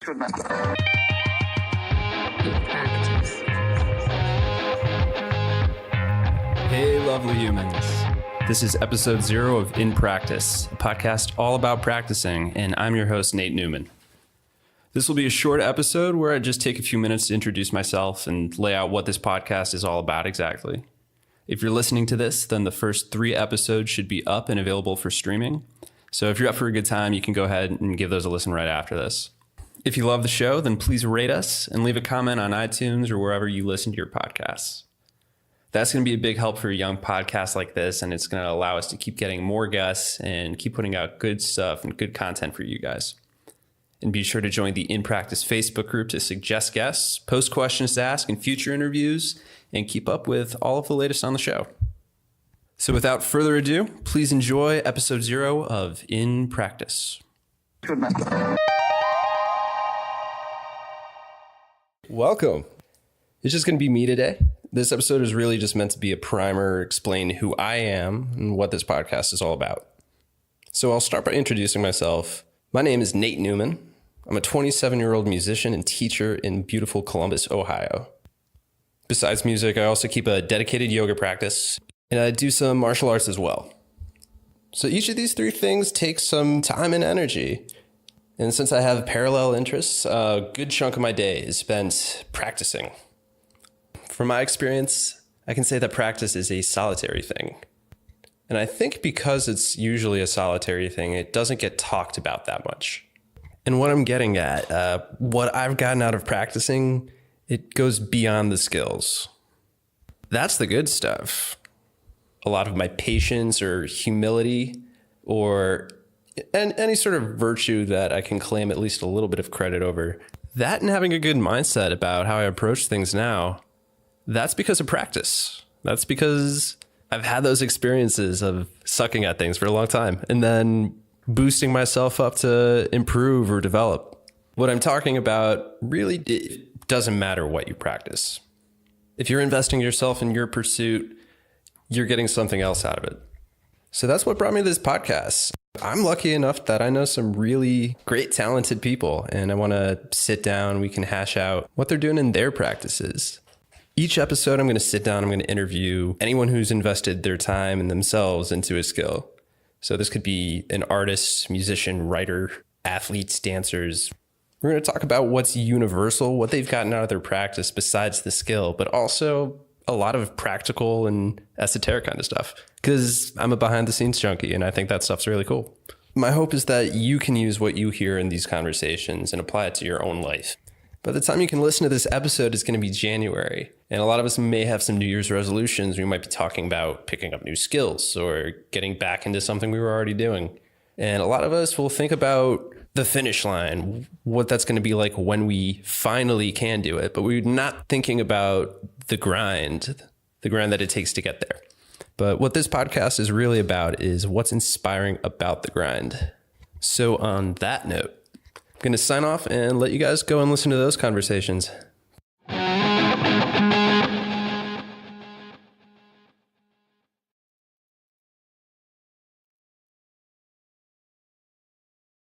Hey, lovely humans. This is episode 0 of In Practice, a podcast all about practicing, and I'm your host, Nate Newman. This will be a short episode where I just take a few minutes to introduce myself and lay out what this podcast is all about exactly. If you're listening to this, then the first 3 episodes should be up and available for streaming. So if you're up for a good time, you can go ahead and give those a listen right after this. If you love the show, then please rate us and leave a comment on iTunes or wherever you listen to your podcasts. That's going to be a big help for a young podcast like this, and it's going to allow us to keep getting more guests and keep putting out good stuff and good content for you guys. And be sure to join the In Practice Facebook group to suggest guests, post questions to ask in future interviews, and keep up with all of the latest on the show. So without further ado, please enjoy episode 0 of In Practice. Welcome. It's just going to be me today. This episode is really just meant to be a primer, explain who I am and what this podcast is all about. So I'll start by introducing myself. My name is Nate Newman. I'm a 27-year-old musician and teacher in beautiful Columbus, Ohio. Besides music, I also keep a dedicated yoga practice, and I do some martial arts as well. So each of these 3 things takes some time and energy. And since I have parallel interests, a good chunk of my day is spent practicing. From my experience, I can say that practice is a solitary thing. And I think because it's usually a solitary thing, it doesn't get talked about that much. And what I'm getting at, what I've gotten out of practicing, it goes beyond the skills. That's the good stuff. A lot of my patience or humility or any sort of virtue that I can claim at least a little bit of credit over. That and having a good mindset about how I approach things now, that's because of practice. That's because I've had those experiences of sucking at things for a long time and then boosting myself up to improve or develop. What I'm talking about really it doesn't matter what you practice. If you're investing yourself in your pursuit, you're getting something else out of it. So that's what brought me to this podcast. I'm lucky enough that I know some really great, talented people, and I want to sit down. We can hash out what they're doing in their practices. Each episode, I'm going to sit down. I'm going to interview anyone who's invested their time and themselves into a skill. So this could be an artist, musician, writer, athletes, dancers. We're going to talk about what's universal, what they've gotten out of their practice besides the skill, but also a lot of practical and esoteric kind of stuff, because I'm a behind the scenes junkie and I think that stuff's really cool. My hope is that you can use what you hear in these conversations and apply it to your own life. By the time you can listen to this episode, it's going to be January, and a lot of us may have some New Year's resolutions. We might be talking about picking up new skills or getting back into something we were already doing. And a lot of us will think about the finish line, what that's going to be like when we finally can do it, but we're not thinking about the grind that it takes to get there. But what this podcast is really about is what's inspiring about the grind. So on that note, I'm going to sign off and let you guys go and listen to those conversations.